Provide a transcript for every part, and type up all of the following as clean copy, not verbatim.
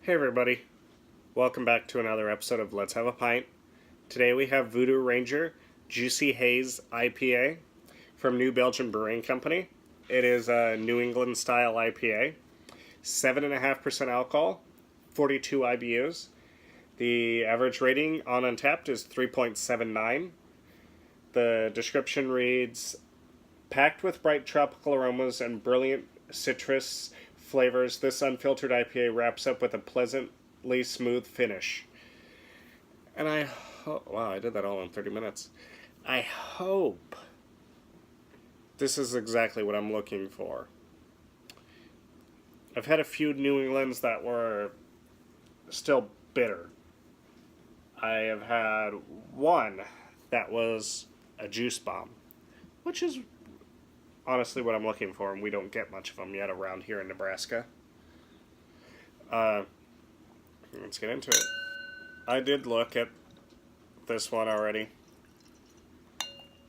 Hey everybody, welcome back to another episode of Let's Have a Pint. Today we have Voodoo Ranger Juicy Haze IPA from New Belgium Brewing Company. It is a New England style IPA, 7.5% alcohol, 42 IBUs. The average rating on Untappd is 3.79. The description reads, packed with bright tropical aromas and brilliant citrus flavors, this unfiltered IPA wraps up with a pleasantly smooth finish. And wow, I did that all in 30 minutes. I hope this is exactly what I'm looking for. I've had a few New Englands that were still bitter. I have had one that was a juice bomb, which is honestly what I'm looking for, and we don't get much of them yet around here in Nebraska. Let's get into it. I did look at this one already.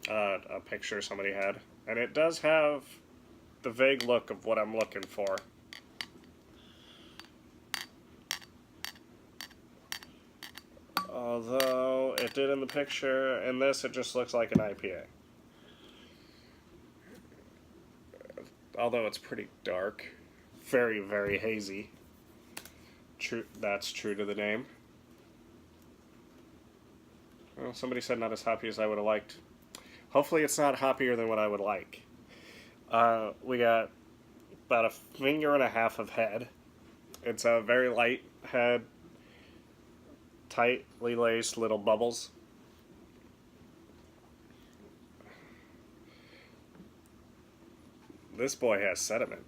A picture somebody had, and it does have the vague look of what I'm looking for. Although it did in the picture, in this it just looks like an IPA. Although it's pretty dark, very, very hazy. True, that's true to the name. Well, somebody said not as hoppy as I would have liked. Hopefully it's not hoppier than what I would like. We got about a finger and a half of head. It's a very light head, tightly laced little bubbles. This boy has sediment.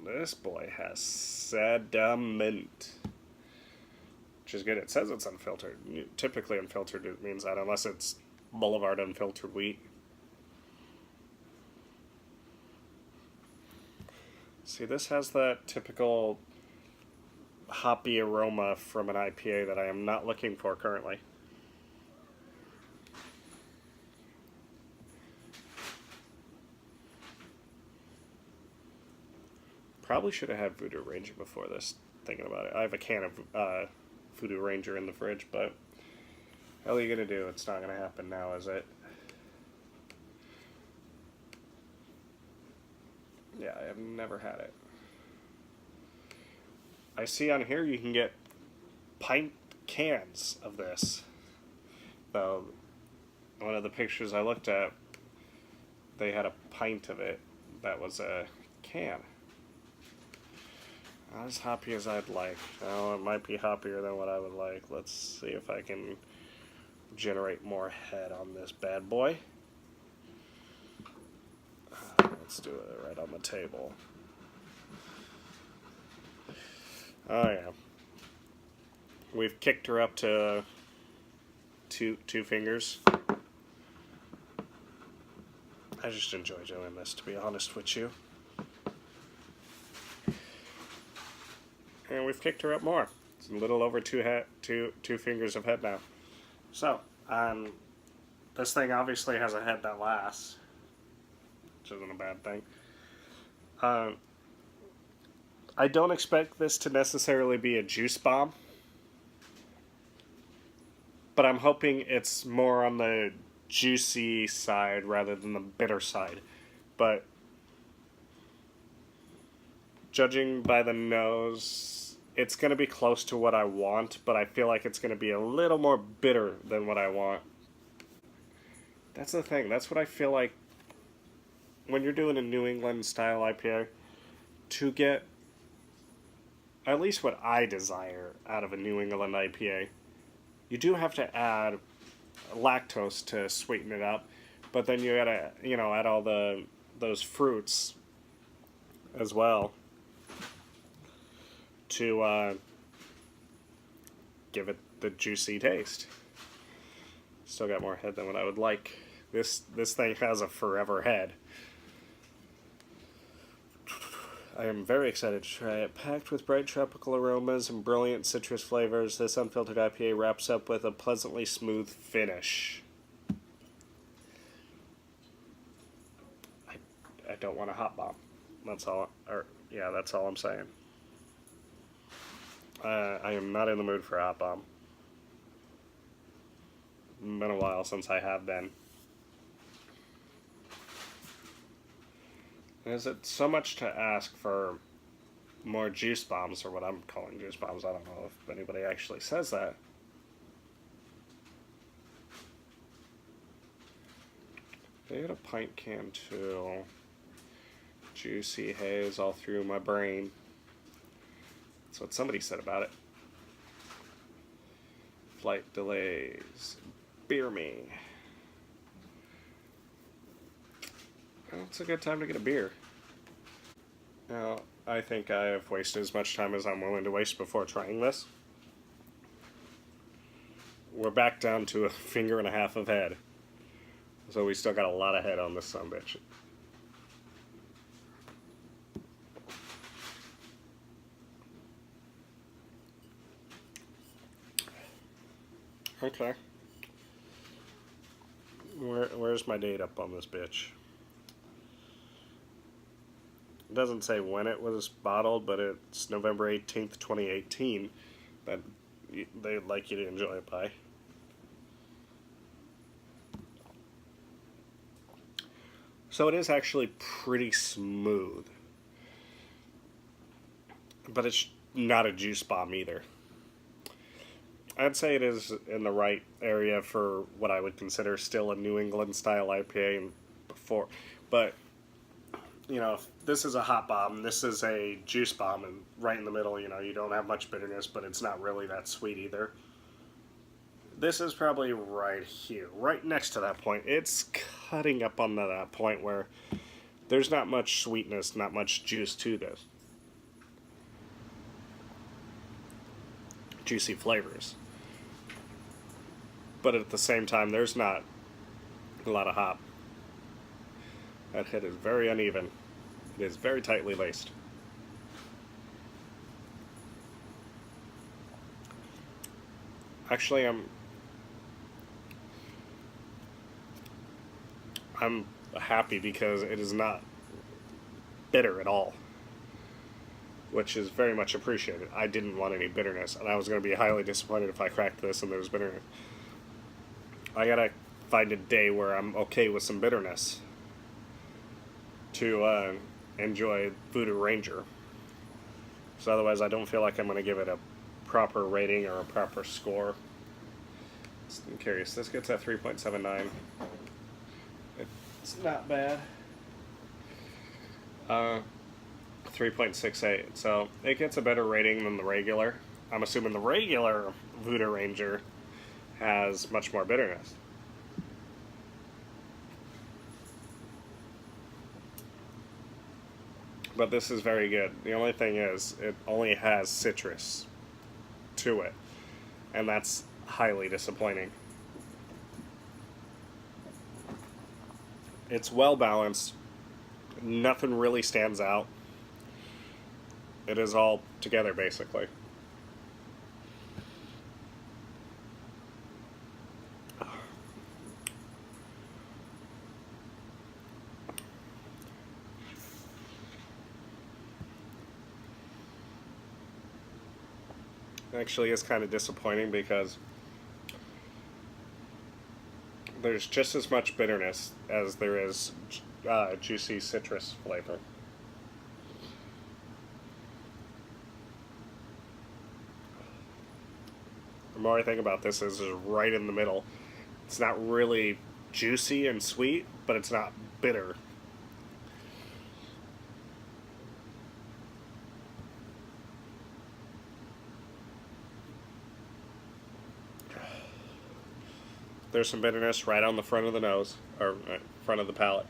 This boy has sediment. Which is good. It says it's unfiltered. Typically unfiltered, it means that, unless it's Boulevard unfiltered wheat. See, this has that typical hoppy aroma from an IPA that I am not looking for currently. Probably should have had Voodoo Ranger before this, thinking about it. I have a can of Voodoo Ranger in the fridge, but hell are you going to do? It's not going to happen now, is it? Yeah, I have never had it. I see on here you can get pint cans of this. Though, one of the pictures I looked at, they had a pint of it that was a can. Not as hoppy as I'd like. Oh, it might be hoppier than what I would like. Let's see if I can generate more head on this bad boy. Let's do it right on the table. Oh yeah. We've kicked her up to two fingers. I just enjoy doing this, to be honest with you. And we've kicked her up more. It's a little over two fingers of head now. So, this thing obviously has a head that lasts, which isn't a bad thing. I don't expect this to necessarily be a juice bomb, but I'm hoping it's more on the juicy side rather than the bitter side. But judging by the nose, it's going to be close to what I want, but I feel like it's going to be a little more bitter than what I want. That's the thing. That's what I feel like when you're doing a New England style IPA, to get at least what I desire out of a New England IPA, you do have to add lactose to sweeten it up, but then you gotta, add all those fruits as well to give it the juicy taste. Still got more head than what I would like. This thing has a forever head. I am very excited to try it. Packed with bright tropical aromas and brilliant citrus flavors, this unfiltered IPA wraps up with a pleasantly smooth finish. I don't want a hot bomb. That's all. That's all I'm saying. I am not in the mood for a hot bomb. Been a while since I have been. Is it so much to ask for more juice bombs, or what I'm calling juice bombs? I don't know if anybody actually says that. They got a pint can too. Juicy haze all through my brain. That's what somebody said about it. Flight delays. Beer me. Well, it's a good time to get a beer. Now, I think I have wasted as much time as I'm willing to waste before trying this. We're back down to a finger and a half of head. So we still got a lot of head on this sumbitch. Okay. Where's my date up on this bitch? It doesn't say when it was bottled, but it's November 18th, 2018 that they'd like you to enjoy it by. So it is actually pretty smooth. But it's not a juice bomb either. I'd say it is in the right area for what I would consider still a New England style IPA and before. But, you know, this is a hot bomb, this is a juice bomb, and right in the middle, you know, you don't have much bitterness, but it's not really that sweet either. This is probably right here, right next to that point. It's cutting up on that point where there's not much sweetness, not much juice to this. Juicy flavors. But at the same time, there's not a lot of hop. That head is very uneven. It is very tightly laced. Actually, I'm happy because it is not bitter at all, which is very much appreciated. I didn't want any bitterness, and I was going to be highly disappointed if I cracked this and there was bitterness. I gotta find a day where I'm okay with some bitterness to enjoy Voodoo Ranger. So otherwise I don't feel like I'm going to give it a proper rating or a proper score. I'm curious. This gets a 3.79. It's not bad. 3.68. So it gets a better rating than the regular. I'm assuming the regular Voodoo Ranger has much more bitterness. But this is very good. The only thing is, it only has citrus to it, and that's highly disappointing. It's well balanced. Nothing really stands out. It is all together, basically. Actually is kind of disappointing because there's just as much bitterness as there is juicy citrus flavor. The more I think about this, is right in the middle. It's not really juicy and sweet, but it's not bitter. There's some bitterness right on the front of the nose, or front of the palate.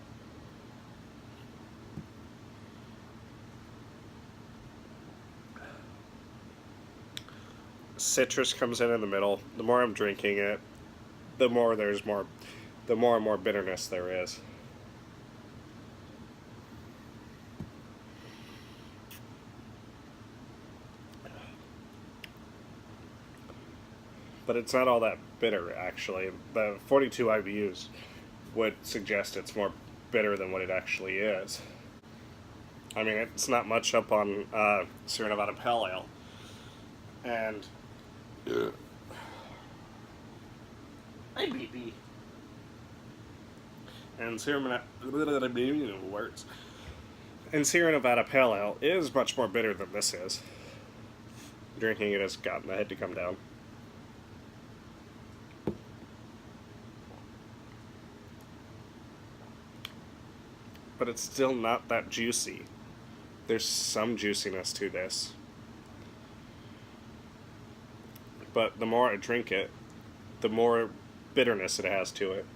Citrus comes in the middle. The more I'm drinking it, the more and more bitterness there is. But it's not all that bitter, actually. The 42 IBUs would suggest it's more bitter than what it actually is. I mean, it's not much up on Sierra Nevada Pale Ale. And hey, baby. And Sierra Nevada Pale Ale is much more bitter than this is. Drinking it has gotten the head to come down. But it's still not that juicy. There's some juiciness to this. But the more I drink it, the more bitterness it has to it.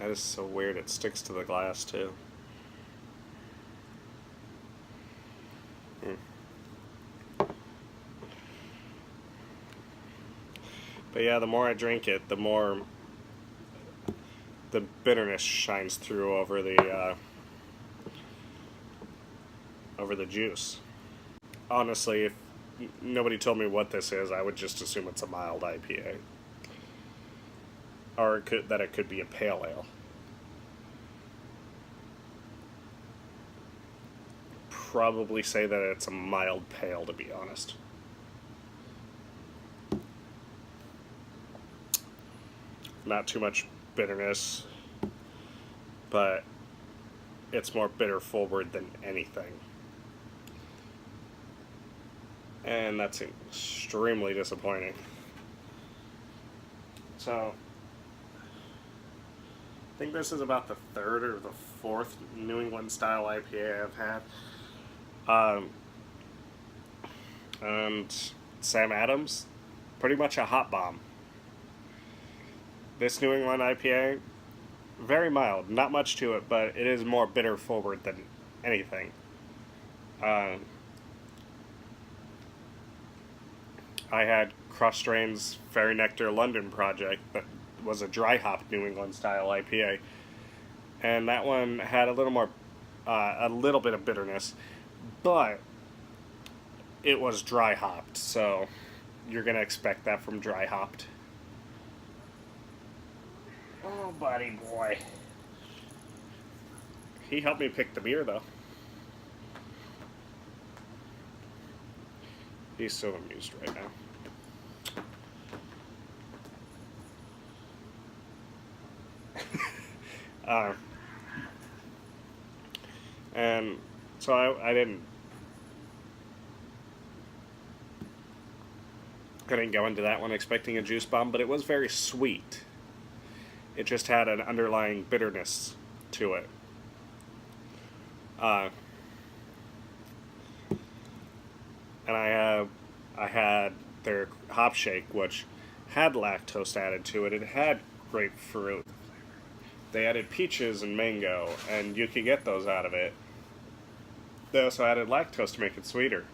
That is so weird, it sticks to the glass too. But yeah, the more I drink it, the more the bitterness shines through over the juice. Honestly, if nobody told me what this is, I would just assume it's a mild IPA. Or it could be a pale ale. Probably say that it's a mild pale, to be honest. Not too much bitterness, but it's more bitter forward than anything. And that's extremely disappointing. So, I think this is about the third or the fourth New England style IPA I've had. And Sam Adams, pretty much a hot bomb. This New England IPA, very mild, not much to it, but it is more bitter forward than anything. I had Cross Strain's Fairy Nectar London project that was a dry hop New England style IPA, and that one had a little bit of bitterness, but it was dry hopped, so you're gonna expect that from dry hopped. Oh, buddy boy. He helped me pick the beer, though. He's so amused right now. And so I didn't go into that one expecting a juice bomb, but it was very sweet. It just had an underlying bitterness to it. And I had their hop shake, which had lactose added to it. It had grapefruit. They added peaches and mango, and you could get those out of it. They also added lactose to make it sweeter.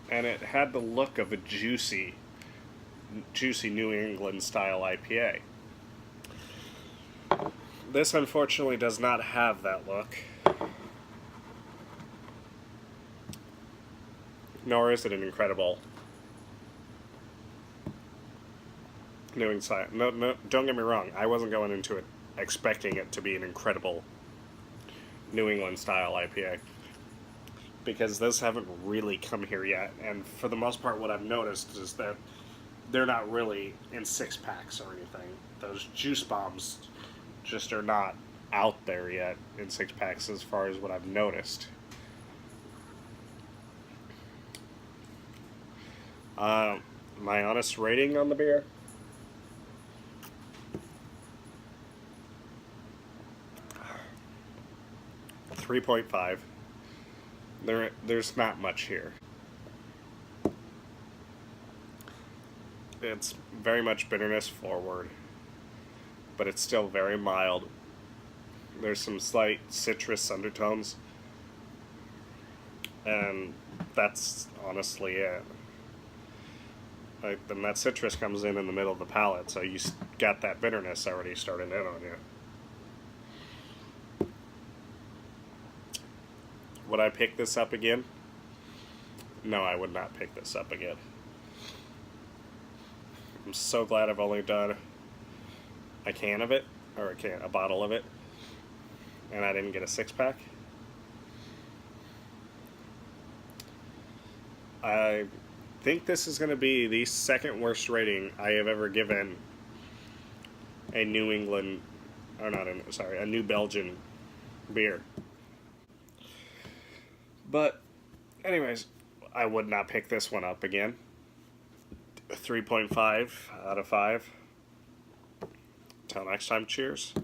And it had the look of a juicy New England style IPA. This unfortunately does not have that look. Nor is it an incredible New England style. No, don't get me wrong. I wasn't going into it expecting it to be an incredible New England style IPA, because those haven't really come here yet, and for the most part what I've noticed is that they're not really in 6-packs or anything. Those juice bombs just are not out there yet in 6-packs as far as what I've noticed. My honest rating on the beer? .5. There's not much here. It's very much bitterness forward, but it's still very mild. There's some slight citrus undertones, and that's honestly it. Then that citrus comes in the middle of the palate, so you got that bitterness already starting in on you. Would I pick this up again? No, I would not pick this up again. I'm so glad I've only done a can of it, or a bottle of it, and I didn't get a 6-pack. I think this is going to be the second worst rating I have ever given a New England, or not, a New Belgian beer. But, anyways, I would not pick this one up again. 3.5 out of 5. Till next time, cheers.